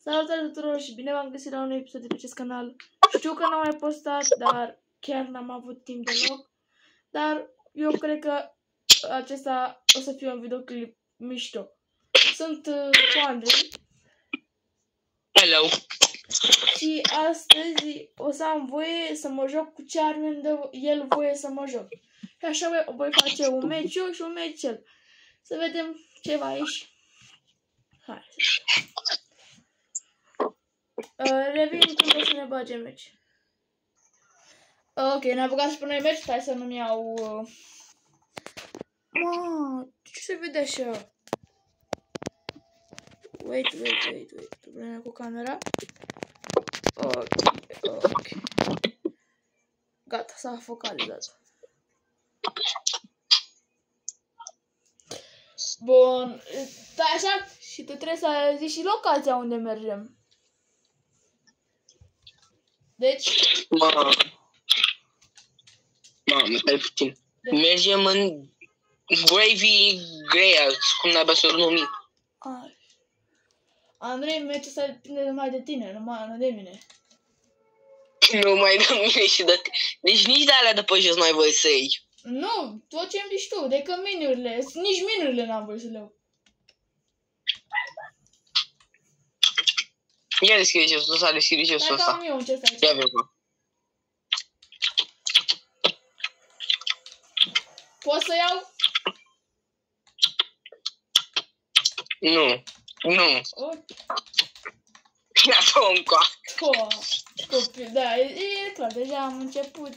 Salutare tuturor și bine v-am găsit la un episod de pe acest canal. Știu că n-am mai postat, dar chiar n-am avut timp deloc. Dar eu cred că acesta o să fie un videoclip mișto. Sunt cu Andrei. Hello. Și astăzi o să am voie să mă joc cu ce arme îmi dă el voie să mă joc. Și așa voi face un meci eu și un meci el. Să vedem ce va ieși. Hai. Revin când o să ne bage meci. Ok, ne-am băgat și pe noi meci. Stai să nu-mi iau... ce se vede așa? Wait. Probleme cu camera. Ok. Gata, s-a focalizat. Bun. Stai așa și tu trebuie să zici și locația unde mergem. Deci... Mamă, stai puțin. Mergem în Gravy Grail, cum n-ai să-l numi. Andrei, meciul ăsta depinde numai de tine, nu de mine. Nu mai de mine și de... Deci nici de alea de pe jos n-ai voie să iei. Nu, tot ce îmi zici tu, decât minurile, nici minurile n-am voie să le iau. Ia deschide ce ăsta, deschide ce ăsta. Dacă am eu încerc aici. Ia vezi. Pot să iau? Nu. Ok. Lasă-o încoa. Copii, da, e clar, deja am început.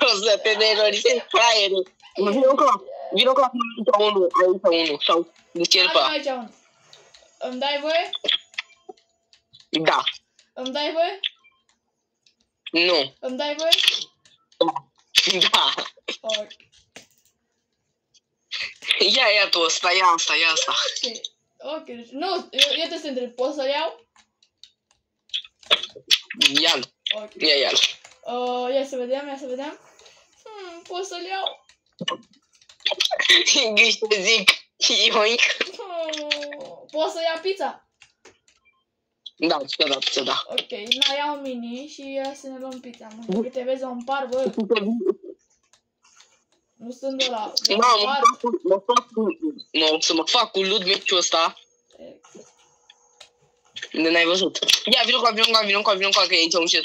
O să te nerorisezi, fraiere. Vino cu aici unul, sau de ce Am aici unul. Îmi dai voie? Da. Îmi dai voie? Nu. Îmi dai voie? Da. Ok. Ia tu ăsta, ia asta. Ok, deci, nu, eu te întreb, pot să-l iau? Ia-l. Ok. Ia-l. Ia să vedem. Pot să-l iau? Ghiși te zic, ioink. Pot să iau pizza? Da. Ok, iau un mini și ia să ne luăm pizza. Mă, că te vezi un par, bă. Nu sunt de la... Să mă fac cu loot meciul ăsta. De n-ai văzut. Ia, vino cu că e aici un șet.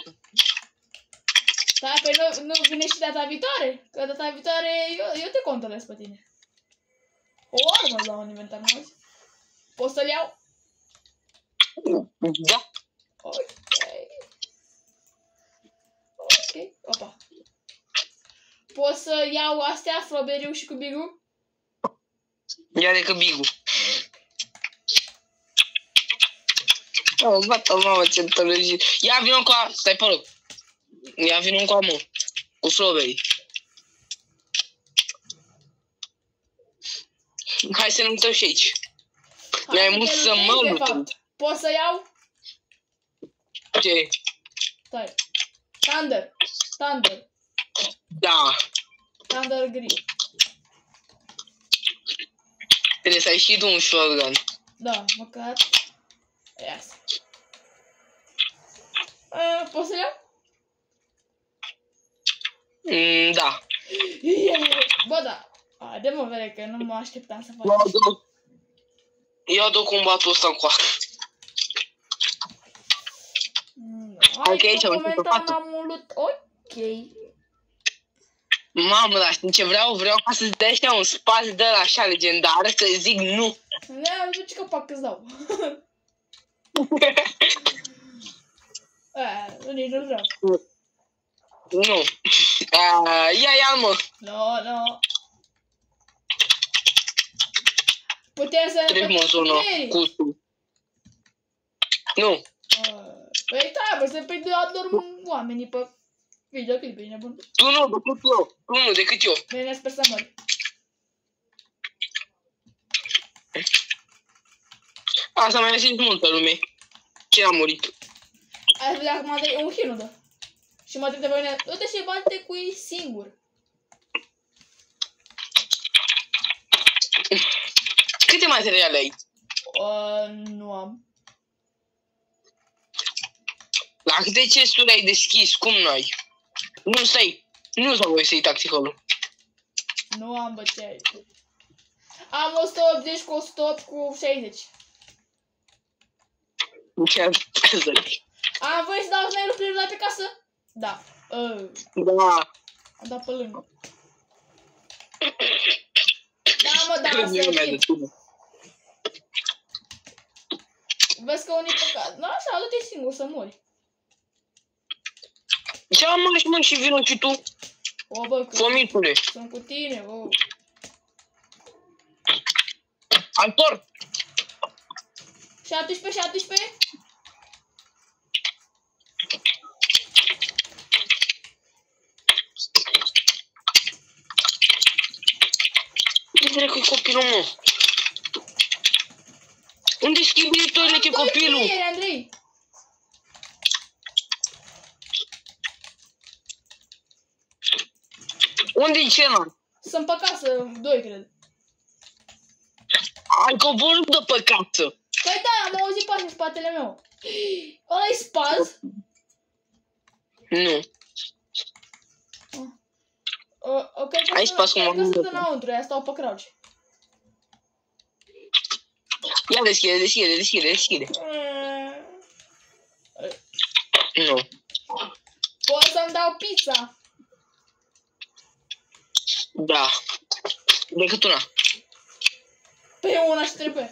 Stai, păi nu vine și data viitoare? Că data viitoare eu te controlez pe tine. O armă la un inventar, nu auzi? Poți să-l iau? Da. Ok, opa. Pot să iau astea, Floberiu și Cubigu? Ia de Cubigu. Gata, mamă, ce tălăjit. Ia, vino cu a... Stai pe loc. Ia, vino cu a, mă. Cu Floberi. Hai să ne uităm și aici. Mi-ai mult să mă luptăm. Pot să iau? Ce? Stai. Thunder. Da. Thunder gri. Trebuie să ai și tu un shotgun. Da, măcar. Yes. Pot să iau? Da. Bă, da. Haide mă, vede că nu mă așteptam să fac. Ia dă combatul ăsta încoa. Hai că momentan am un loot. Ok. Mamă, dar știi ce vreau? Vreau ca să-ți dai ăștia un spațiu de ăla așa legendar, să zic nu. Ne-am zis că fac îți dau. Nici nu vreau. Nu. Ia, mă. No. Putem să ne facem zonă cu tu. Nu. Păi da, bă, să prinde adorm oamenii pe videoclip, e nebun. Tu nu, decât eu. Bine, sper să mori. Asta mai zis multă lume. Cine a murit? Ai vedea acum de un hit nu dă. Și mă trebuie pe mine, du-te și bate cu ei singur. Câte materiale ai? Nu am. La câte chesturi ai deschis? Cum n-ai? Nu, stai. Nu s-a voie să iei tacticalul. Nu am, bă, ce ai. Am 180 cu 108 cu 60. Ce ar să Am voie să dau să lucrurile la pe casă? Da. Da. Am dat pe lângă. Da, mă, da, asta e. Vezi că unii păcat. Nu, așa, du-te singur să mori. Ce am mă și vino și tu? O, bă, că Fomitule. sunt cu tine, o. Altor! 17, 17? Ce dracu-i copilul, mă? Unde schimbi toilete copilul? Andrei, Andrei. Unde-i celălalt? Sunt pe casă, 2, cred. Ai coborât de pe casă. Păi da, am auzit pași în spatele meu. Ăla-i spaz? Nu. Ok, Ai spaz cum am sunt înăuntru, ea stau pe crouch. Ia deschide. Nu. Pot să-mi dau pizza. Da. Decât una. Pe una și trebuie.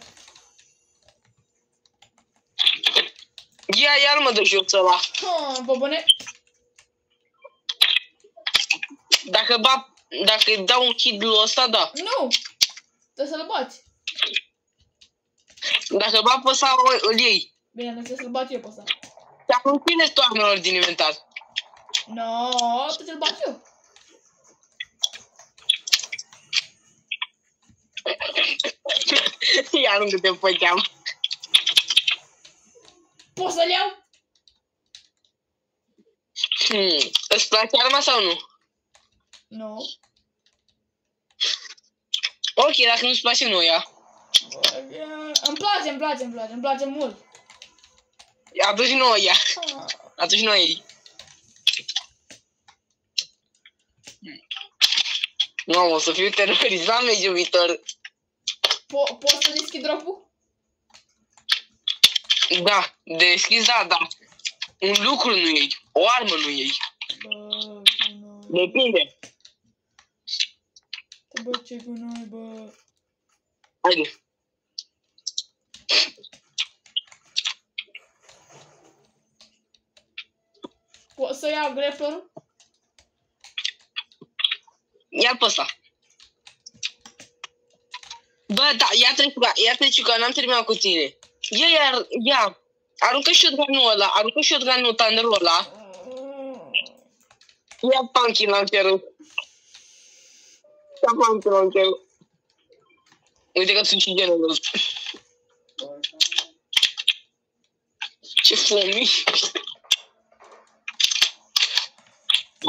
Iar mă dă joc ăla. Bă, bune. Dacă îi dau un kid-ul ăsta, da. Nu! Trebuie să-l bați. Dacă bat pe ăsta, îl iei. Bine, trebuie să-l bat eu pe ăsta. Dar cum ține toarnelor din inventar? No, trebuie să-l bat eu. Ia aruncă-te pe geam. Poți să-l iau? Îți place arma sau nu? Nu. Ok, dacă nu-ți place, nu ia. Îmi place mult. Atunci nu o ia. Atunci nu o iei. Nu, o să fiu terorizat, mei iubitor. Poți să deschid drop-ul? Da, deschis, da. Un lucru nu iei, o armă nu iei. Depinde. Bă, ce gunoi, bă. Haide. Pot să iau grapplerul? Ia pe ăsta. Bă, da, ia treci că n-am terminat cu tine. Ia. Aruncă shotgun-ul ăla, thunderul ăla. Ia punky launcher-ul. Uite că sunt și generos. Ce fomi.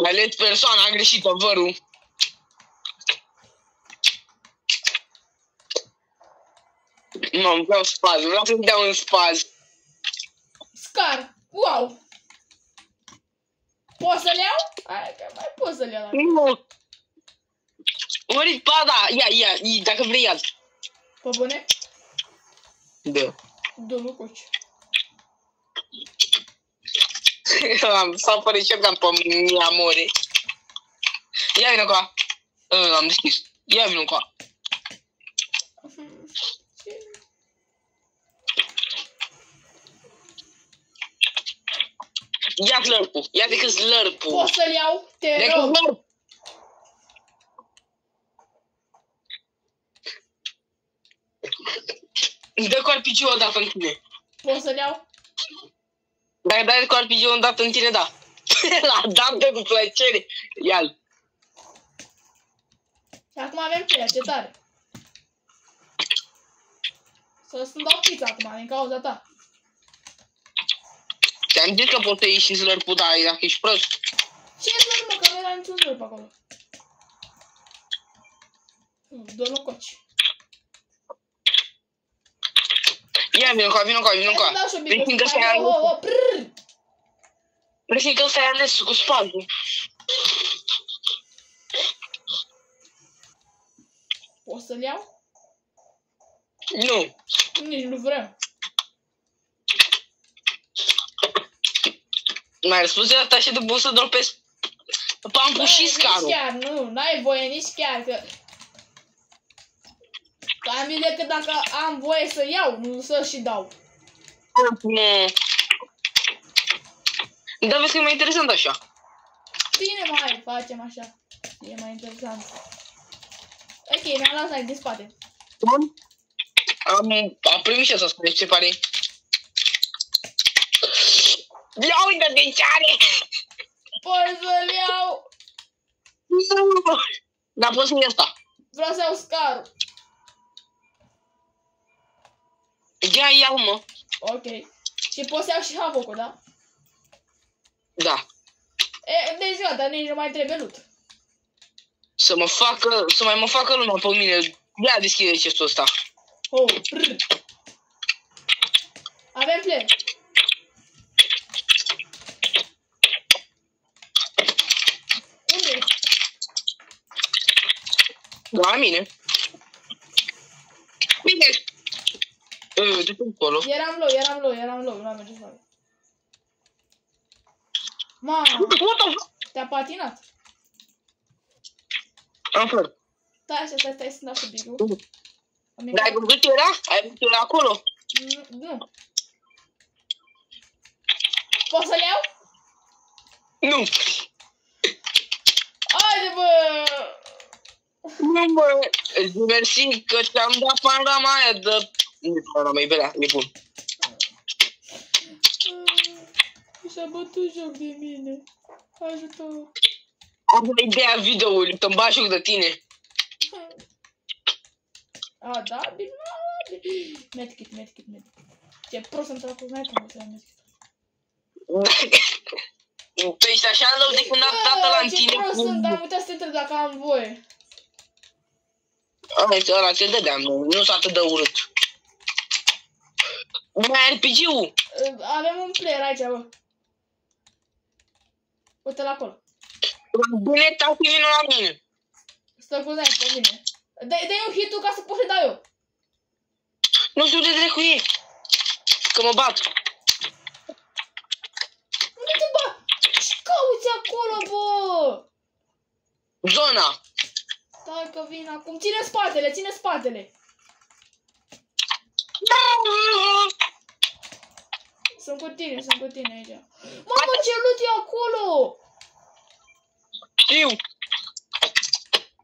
Ales persoana greșită, vărul. Nu, vreau spaz, vreau să-mi dea un spaz. Scar, wow! Poți să-l iau? Hai că mai poți să-l iau. Nu. Mărit, ba da, ia, dacă vrei ia. Pe bune? Da. Dă lucoci. S-a părut shotgun pe mine, amore. Ia vină cu a. Am deschis. Ia vină cu a. Ia slurp-ul. Ia decât slurp-ul. Poți să-l iau? Te rog. Dă cu RPG-ul odată în tine. Poți să-l iau? Dacă dai cu RPG-ul odată în tine, da. L-a dat cu plăcere. Ia-l. Și acum avem ce, ce tare. Să-mi dau pizza acum, din cauza ta. Ți-am zis că poți să iei și slurp-ul, dar dacă ești prost. Ce slurp, mă, că nu era niciun slurp acolo. Dă lococi. Ia, vină cu a. Hai să dau și o bigă. Presimt că ăsta e ales cu spate. O să-l iau? Nu. Nici nu vreau. Mai răspuns de asta și de bun să dropesc pampul și scarul. Nici chiar, nu, n-ai voie nici chiar, că... Am bine că dacă am voie să iau, nu să și dau. Nu. Dar vezi că e mai interesant așa. Bine, mai facem așa. E mai interesant. Ok, mi-am lăsat din spate. Bun. Am primit și asta, spune, ce pare. Ia uite de ce are! Poți să-l iau! Dar poți să-mi asta. Vreau să iau scarul. Ia-l, mă. Ok. Și pot să iau și havocul, da? Da. E, deci gata, nici nu mai trebuie loot. Să mai mă facă lumea pe mine. Ia deschide chestul ăsta. Oh, avem play. Unde? La mine. Bine. Du-te acolo. Eram low, nu am ce să fac. Mamă, te-a patinat. Am fără. Stai, să dau subiectul. Dar ai văzut era? Ai văzut era acolo? Nu. Poți să-l iau? Nu. Haide, bă! Nu, bă. Mersi că ți-am dat panorama aia de... Nu, panorama e belea, e bun. Și-a bătut joc de mine. Ajută-o. Am ideea videoului, că-mi bagi joc de tine. A, da? Bine, medkit. Ce prost am tras cu sniper, să am medkit. Tu ești așa rău de când am dat la în tine. Ce prost sunt, am uitat să te întreb dacă am voie. Ăla ți-l dădeam, nu s-a atât de urât. Mai ai RPG-ul? Avem un player aici, bă. Uite-l acolo. Bine, tau fi vină la mine. Stă cu sniper pe mine. Dă-i un hit-ul ca să pot să dau eu. Nu știu de dracu e. Că mă bat. Unde te bat? Ce cauți acolo, bă? Zona. Stai că vin acum. Ține spatele. Sunt cu tine aici. Mamă, ce loot e acolo? Știu.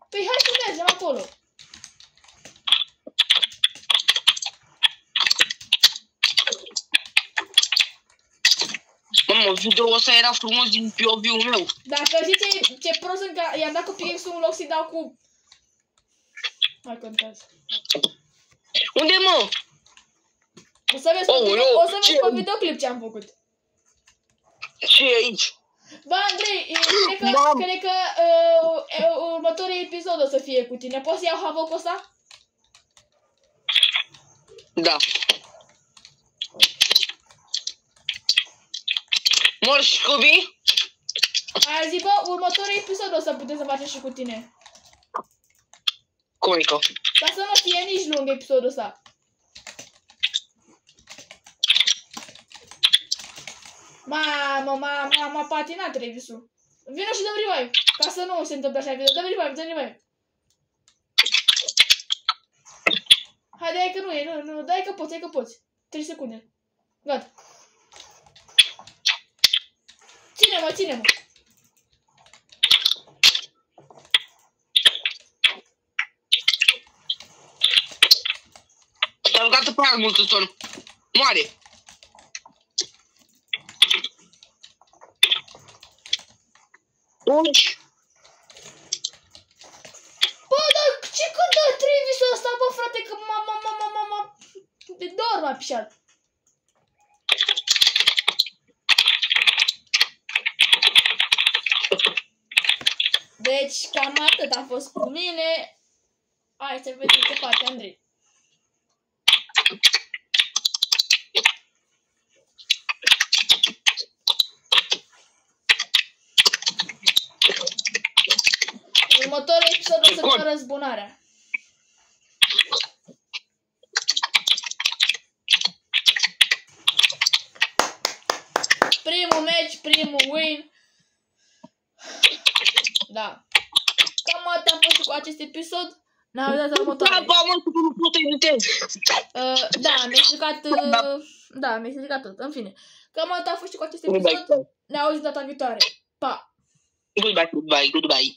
Păi hai să mergem acolo. Mamă, video-ul ăsta era frumos din POV-ul meu. Dacă știți ce prost sunt că i-am dat cu pickaxe-ul în loc să-i dau cu... Mai contează. Unde, mă? O să vezi pe videoclip ce am făcut. Ce e aici? Bă, Andrei, cred că următorul episod o să fie cu tine. Poți să iau havocul ăsta? Da. Mor Scooby? Aia zi, bă, următorul episod o să putem să facem și cu tine. Cum adică? Ca să nu fie nici lung episodul ăsta. Mamă, m-a patinat Revisul. Vino și dăm revive, ca să nu se întâmple așa video. Dăm revive. Hai, dai că nu e, nu, dai că poți. 3 secunde. Gata. Ține-mă. Te-a rugat prea mult în ton. Moare. Uci. Bă, dar ce cântă Trevisul ăsta, bă, frate, că de dor m-a pișat. Deci, cam atât a fost cu mine. Hai să vedem ce face Andrei. Următorul episod o să fie răzbunarea. Primul match, primul win. Da. Cam atât a fost cu acest episod. Ne-am văzut la următoare. Da, mi-a explicat... Da, mi-a explicat tot. În fine. Cam atât a fost cu acest episod. Ne auzim data viitoare. Pa! Goodbye.